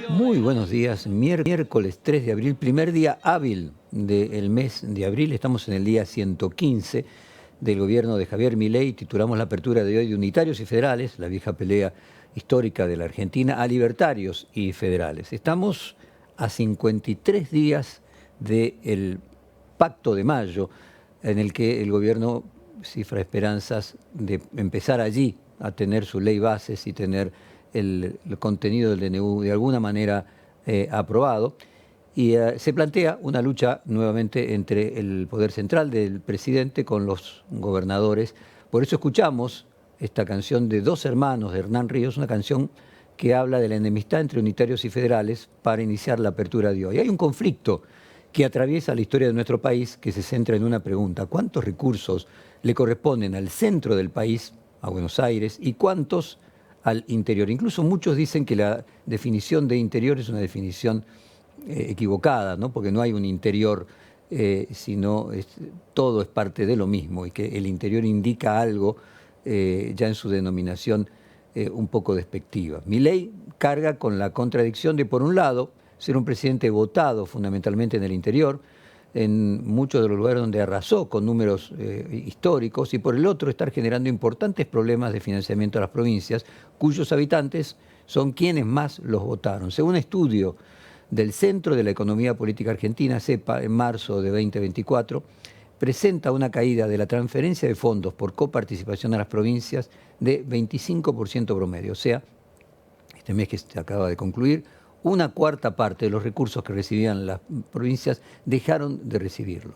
Muy buenos días, miércoles 3 de abril, primer día hábil del mes de abril. Estamos en el día 115 del gobierno de Javier Milei. Titulamos la apertura de hoy de unitarios y federales, la vieja pelea histórica de la Argentina, a libertarios y federales. Estamos a 53 días del Pacto de Mayo, en el que el gobierno cifra esperanzas de empezar allí a tener su ley bases y tener el contenido del DNU de alguna manera aprobado. Y se plantea una lucha nuevamente entre el poder central del presidente con los gobernadores. Por eso escuchamos esta canción de Dos Hermanos de Hernán Ríos, una canción que habla de la enemistad entre unitarios y federales para iniciar la apertura de hoy. Hay un conflicto que atraviesa la historia de nuestro país que se centra en una pregunta: ¿cuántos recursos le corresponden al centro del país, a Buenos Aires, y cuántos al interior? Incluso muchos dicen que la definición de interior es una definición equivocada, ¿no? Porque no hay un interior, sino todo es parte de lo mismo, y que el interior indica algo ya en su denominación un poco despectiva. Milei carga con la contradicción de, por un lado, ser un presidente votado fundamentalmente en el interior, en muchos de los lugares donde arrasó con números históricos, y por el otro estar generando importantes problemas de financiamiento a las provincias, cuyos habitantes son quienes más los votaron. Según un estudio del Centro de la Economía Política Argentina, CEPA, en marzo de 2024, presenta una caída de la transferencia de fondos por coparticipación a las provincias de 25% promedio. O sea, este mes que se acaba de concluir, una cuarta parte de los recursos que recibían las provincias dejaron de recibirlo.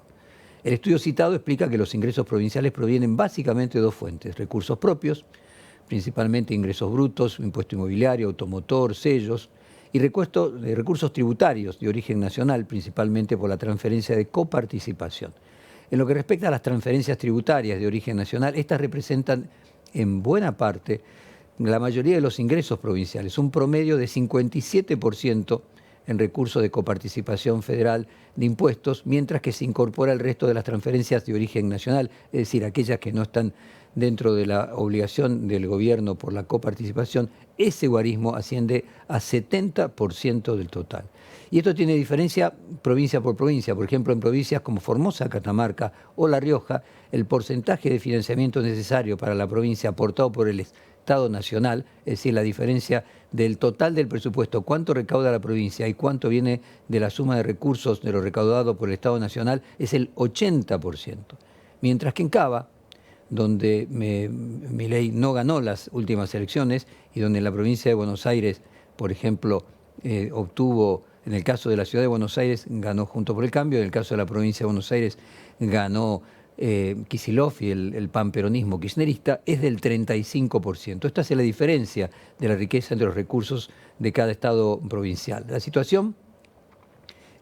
El estudio citado explica que los ingresos provinciales provienen básicamente de dos fuentes: recursos propios, principalmente ingresos brutos, impuesto inmobiliario, automotor, sellos, y recursos tributarios de origen nacional, principalmente por la transferencia de coparticipación. En lo que respecta a las transferencias tributarias de origen nacional, estas representan en buena parte la mayoría de los ingresos provinciales, un promedio de 57% en recursos de coparticipación federal de impuestos, mientras que se incorpora el resto de las transferencias de origen nacional, es decir, aquellas que no están dentro de la obligación del gobierno por la coparticipación. Ese guarismo asciende a 70% del total. Y esto tiene diferencia provincia por provincia. Por ejemplo, en provincias como Formosa, Catamarca o La Rioja, el porcentaje de financiamiento necesario para la provincia aportado por el Estado Nacional, es decir, la diferencia del total del presupuesto, cuánto recauda la provincia y cuánto viene de la suma de recursos de lo recaudado por el Estado Nacional, es el 80%. Mientras que en Cava, donde Milei no ganó las últimas elecciones y donde en la provincia de Buenos Aires, por ejemplo, obtuvo, en el caso de la ciudad de Buenos Aires, ganó Juntos por el Cambio; en el caso de la provincia de Buenos Aires, ganó Kicillof y el panperonismo kirchnerista, es del 35%. Esta es la diferencia de la riqueza entre los recursos de cada estado provincial. La situación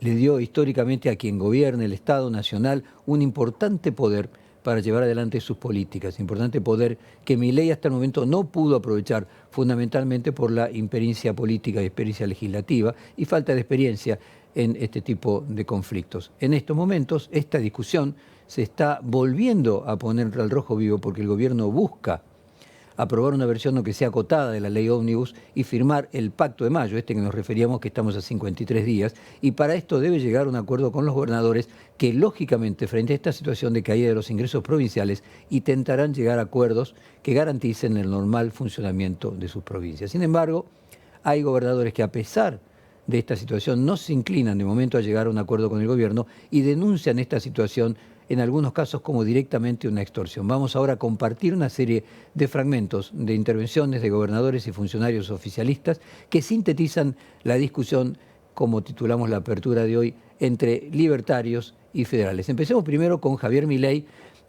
le dio históricamente a quien gobierne el Estado Nacional un importante poder para llevar adelante sus políticas, importante poder que Milei hasta el momento no pudo aprovechar, fundamentalmente por la impericia política y experiencia legislativa y falta de experiencia en este tipo de conflictos. En estos momentos, esta discusión se está volviendo a poner al rojo vivo porque el gobierno busca aprobar una versión que sea acotada de la ley ómnibus y firmar el Pacto de Mayo, que nos referíamos, que estamos a 53 días, y para esto debe llegar a un acuerdo con los gobernadores que, lógicamente, frente a esta situación de caída de los ingresos provinciales, intentarán llegar a acuerdos que garanticen el normal funcionamiento de sus provincias. Sin embargo, hay gobernadores que, a pesar de esta situación, no se inclinan de momento a llegar a un acuerdo con el gobierno y denuncian esta situación en algunos casos como directamente una extorsión. Vamos ahora a compartir una serie de fragmentos de intervenciones de gobernadores y funcionarios oficialistas que sintetizan la discusión, como titulamos la apertura de hoy, entre libertarios y federales. Empecemos primero con Javier Milei,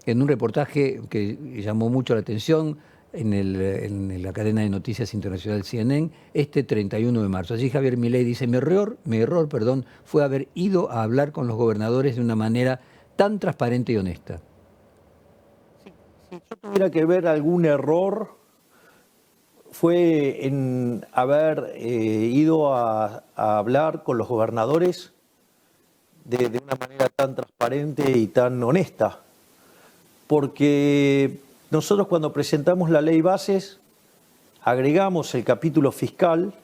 en un reportaje que llamó mucho la atención en la cadena de noticias internacional CNN, este 31 de marzo. Allí Javier Milei dice: mi error, fue haber ido a hablar con los gobernadores de una manera tan transparente y honesta. Si yo tuviera que ver algún error, fue en haber ido a hablar con los gobernadores de una manera tan transparente y tan honesta. Porque nosotros, cuando presentamos la ley bases, agregamos el capítulo fiscal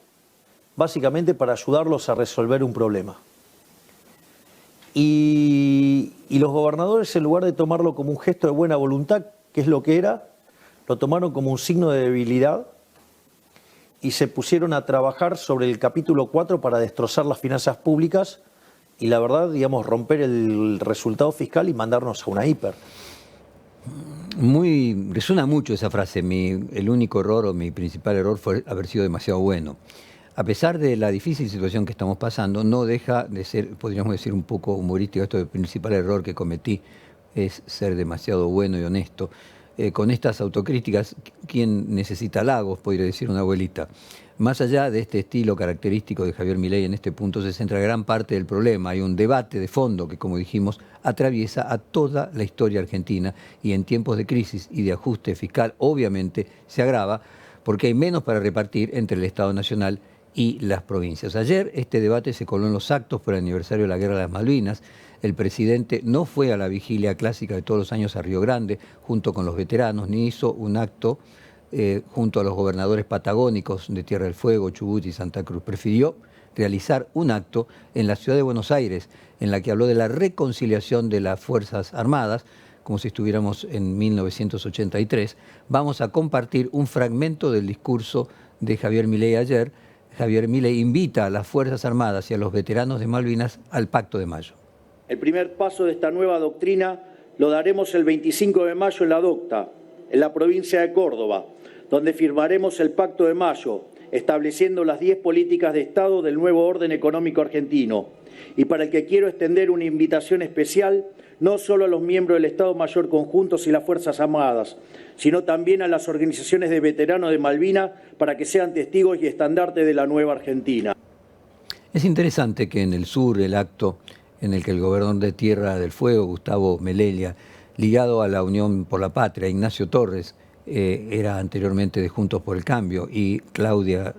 básicamente para ayudarlos a resolver un problema. Y los gobernadores, en lugar de tomarlo como un gesto de buena voluntad, que es lo que era, lo tomaron como un signo de debilidad y se pusieron a trabajar sobre el capítulo 4 para destrozar las finanzas públicas y, la verdad, digamos, romper el resultado fiscal y mandarnos a una hiper. Resuena mucho esa frase. El único error o mi principal error fue haber sido demasiado bueno. A pesar de la difícil situación que estamos pasando, no deja de ser, podríamos decir, un poco humorístico. Esto del principal error que cometí es ser demasiado bueno y honesto. Con estas autocríticas, ¿quién necesita halagos?, podría decir una abuelita. Más allá de este estilo característico de Javier Milei, en este punto se centra gran parte del problema. Hay un debate de fondo que, como dijimos, atraviesa a toda la historia argentina y en tiempos de crisis y de ajuste fiscal, obviamente, se agrava porque hay menos para repartir entre el Estado Nacional y las provincias. Ayer este debate se coló en los actos por el aniversario de la Guerra de las Malvinas. El presidente no fue a la vigilia clásica de todos los años a Río Grande junto con los veteranos, ni hizo un acto junto a los gobernadores patagónicos de Tierra del Fuego, Chubut y Santa Cruz. Prefirió realizar un acto en la ciudad de Buenos Aires, en la que habló de la reconciliación de las Fuerzas Armadas, como si estuviéramos en 1983. Vamos a compartir un fragmento del discurso de Javier Milei ayer. Javier Milei invita a las Fuerzas Armadas y a los veteranos de Malvinas al Pacto de Mayo. El primer paso de esta nueva doctrina lo daremos el 25 de mayo en la Docta, en la provincia de Córdoba, donde firmaremos el Pacto de Mayo, estableciendo las 10 políticas de Estado del nuevo orden económico argentino, y para el que quiero extender una invitación especial no solo a los miembros del Estado Mayor Conjuntos y las Fuerzas Armadas, sino también a las organizaciones de veteranos de Malvinas para que sean testigos y estandartes de la nueva Argentina. Es interesante que en el sur el acto en el que el gobernador de Tierra del Fuego, Gustavo Melella, ligado a la Unión por la Patria, Ignacio Torres, era anteriormente de Juntos por el Cambio, y Claudio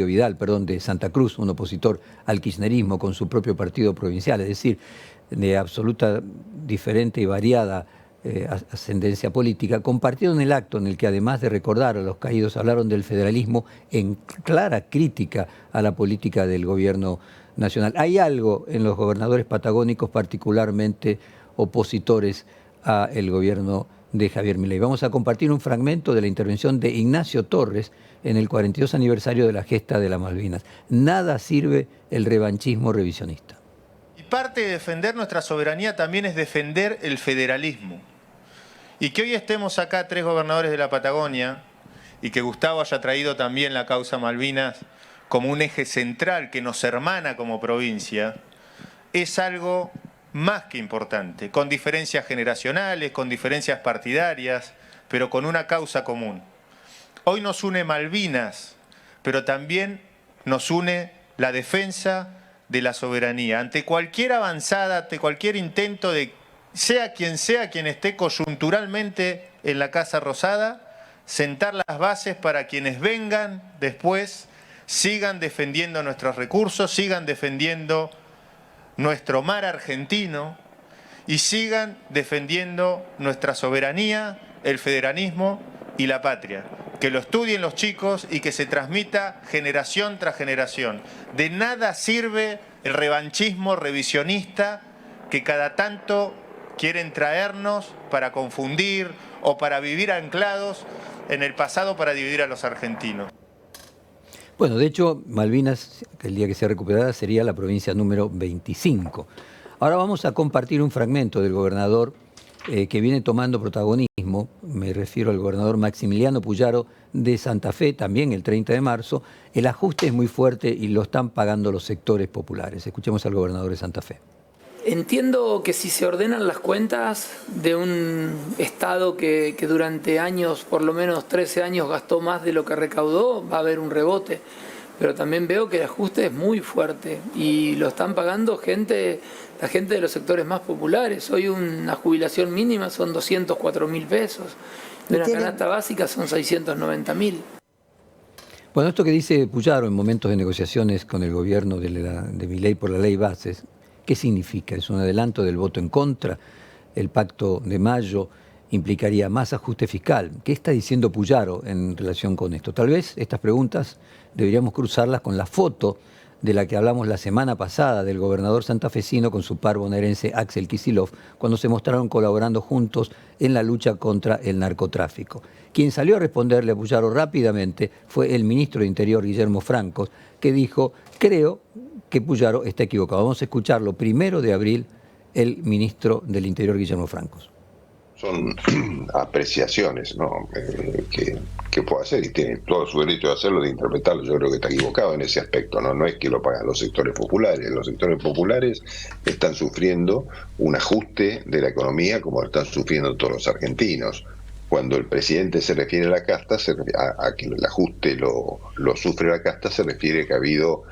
Vidal, de Santa Cruz, un opositor al kirchnerismo con su propio partido provincial, es decir, de absoluta diferente y variada ascendencia política, compartieron el acto en el que, además de recordar a los caídos, hablaron del federalismo en clara crítica a la política del gobierno nacional. Hay algo en los gobernadores patagónicos particularmente opositores al gobierno de Javier Milei. Vamos a compartir un fragmento de la intervención de Ignacio Torres en el 42 aniversario de la gesta de las Malvinas. Nada sirve el revanchismo revisionista. Y parte de defender nuestra soberanía también es defender el federalismo. Y que hoy estemos acá 3 gobernadores de la Patagonia y que Gustavo haya traído también la causa Malvinas como un eje central que nos hermana como provincia, es algo más que importante, con diferencias generacionales, con diferencias partidarias, pero con una causa común. Hoy nos une Malvinas, pero también nos une la defensa de la soberanía. Ante cualquier avanzada, ante cualquier intento de, sea quien esté coyunturalmente en la Casa Rosada, sentar las bases para quienes vengan después sigan defendiendo nuestros recursos, sigan defendiendo nuestro mar argentino y sigan defendiendo nuestra soberanía, el federalismo y la patria. Que lo estudien los chicos y que se transmita generación tras generación. De nada sirve el revanchismo revisionista que cada tanto quieren traernos para confundir o para vivir anclados en el pasado para dividir a los argentinos. Bueno, de hecho, Malvinas, el día que sea recuperada, sería la provincia número 25. Ahora vamos a compartir un fragmento del gobernador que viene tomando protagonismo. Me refiero al gobernador Maximiliano Puyaro de Santa Fe, también el 30 de marzo. El ajuste es muy fuerte y lo están pagando los sectores populares. Escuchemos al gobernador de Santa Fe. Entiendo que si se ordenan las cuentas de un Estado que durante años, por lo menos 13 años, gastó más de lo que recaudó, va a haber un rebote. Pero también veo que el ajuste es muy fuerte y lo están pagando la gente de los sectores más populares. Hoy una jubilación mínima son 204.000 pesos, de una canasta básica son 690.000. Bueno, esto que dice Puyaro en momentos de negociaciones con el gobierno de Milei por la ley bases, ¿qué significa? ¿Es un adelanto del voto en contra? ¿El Pacto de Mayo implicaría más ajuste fiscal. ¿Qué está diciendo Puyaro en relación con esto? Tal vez estas preguntas deberíamos cruzarlas con la foto de la que hablamos la semana pasada del gobernador santafesino con su par bonaerense Axel Kicillof, cuando se mostraron colaborando juntos en la lucha contra el narcotráfico. Quien salió a responderle a Puyaro rápidamente fue el ministro de Interior, Guillermo Francos, que dijo: creo que Puyaro está equivocado. Vamos a escucharlo 1 de abril, el ministro del Interior, Guillermo Francos. Son apreciaciones, ¿no? que puede hacer, y tiene todo su derecho de hacerlo, de interpretarlo. Yo creo que está equivocado en ese aspecto, ¿no? No es que lo pagan los sectores populares. Los sectores populares están sufriendo un ajuste de la economía como lo están sufriendo todos los argentinos. Cuando el presidente se refiere a la casta, a que el ajuste lo sufre la casta, se refiere que ha habido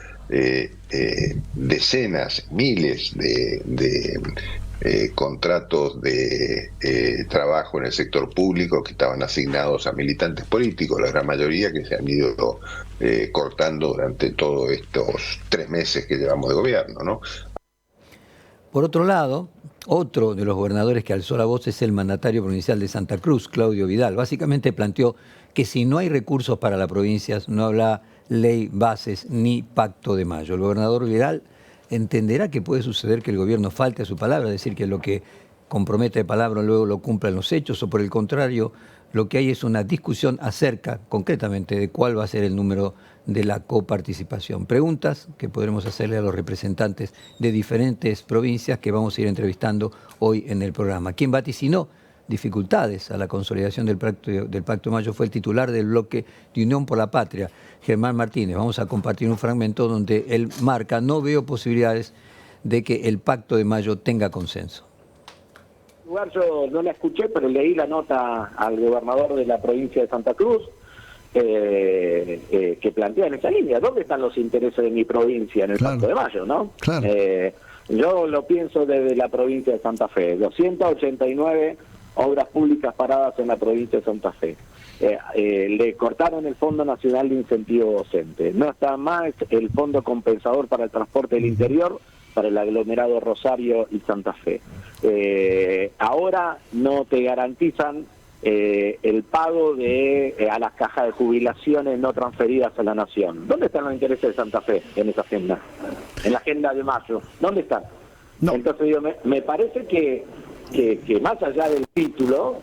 decenas, miles de contratos de trabajo en el sector público que estaban asignados a militantes políticos, la gran mayoría que se han ido cortando durante todos estos 3 meses que llevamos de gobierno, ¿no? Por otro lado, otro de los gobernadores que alzó la voz es el mandatario provincial de Santa Cruz, Claudio Vidal. Básicamente planteó que si no hay recursos para las provincias, no habrá ley, bases ni pacto de mayo. El gobernador Vidal entenderá que puede suceder que el gobierno falte a su palabra, es decir, que lo que compromete de palabra luego lo cumpla en los hechos, o por el contrario, lo que hay es una discusión acerca concretamente de cuál va a ser el número de la coparticipación. Preguntas que podremos hacerle a los representantes de diferentes provincias que vamos a ir entrevistando hoy en el programa. Quien vaticinó dificultades a la consolidación del Pacto de Mayo fue el titular del bloque de Unión por la Patria, Germán Martínez. Vamos a compartir un fragmento donde él marca: no veo posibilidades de que el Pacto de Mayo tenga consenso. Yo no la escuché, pero leí la nota al gobernador de la provincia de Santa Cruz que plantea en esa línea. ¿Dónde están los intereses de mi provincia en el Pacto de Mayo, no? Claro. Yo lo pienso desde la provincia de Santa Fe. 289 obras públicas paradas en la provincia de Santa Fe. Le cortaron el Fondo Nacional de Incentivo Docente. No está más el Fondo Compensador para el Transporte del Interior para el aglomerado Rosario y Santa Fe. Ahora no te garantizan el pago a las cajas de jubilaciones no transferidas a la Nación. ¿Dónde están los intereses de Santa Fe en esa agenda? En la agenda de mayo. ¿Dónde están? No. Entonces me parece que más allá del título,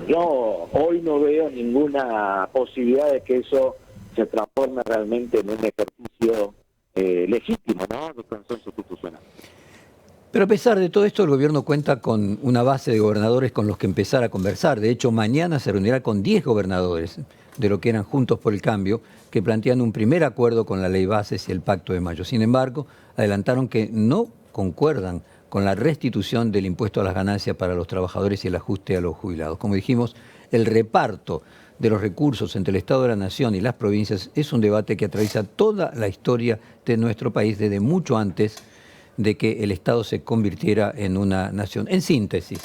yo hoy no veo ninguna posibilidad de que eso se transforme realmente en un ejercicio legítimo, ¿no?, de consenso institucional. Pero a pesar de todo esto, el gobierno cuenta con una base de gobernadores con los que empezar a conversar. De hecho, mañana se reunirá con 10 gobernadores de lo que eran Juntos por el Cambio, que plantean un primer acuerdo con la ley bases y el Pacto de Mayo. Sin embargo, adelantaron que no concuerdan con la restitución del impuesto a las ganancias para los trabajadores y el ajuste a los jubilados. Como dijimos, el reparto de los recursos entre el Estado de la Nación y las provincias es un debate que atraviesa toda la historia de nuestro país desde mucho antes de que el Estado se convirtiera en una nación. En síntesis,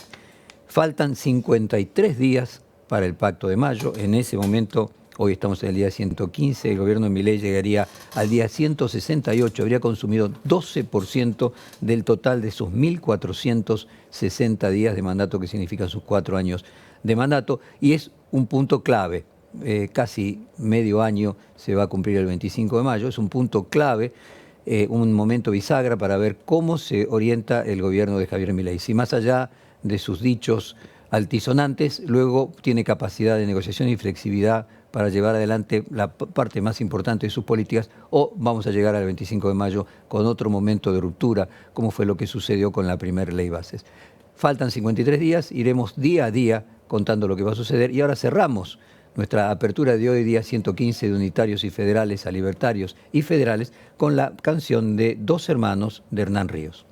faltan 53 días para el Pacto de Mayo. En ese momento, hoy estamos en el día 115, el gobierno de Milei llegaría al día 168, habría consumido 12% del total de sus 1.460 días de mandato, que significan sus 4 años de mandato, y es un punto clave. Casi medio año se va a cumplir el 25 de mayo, es un punto clave, un momento bisagra para ver cómo se orienta el gobierno de Javier Milei. Si más allá de sus dichos altisonantes, luego tiene capacidad de negociación y flexibilidad para llevar adelante la parte más importante de sus políticas, o vamos a llegar al 25 de mayo con otro momento de ruptura, como fue lo que sucedió con la primera ley bases. Faltan 53 días, iremos día a día contando lo que va a suceder, y ahora cerramos nuestra apertura de hoy, día 115, de unitarios y federales a libertarios y federales, con la canción de Dos Hermanos de Hernán Ríos.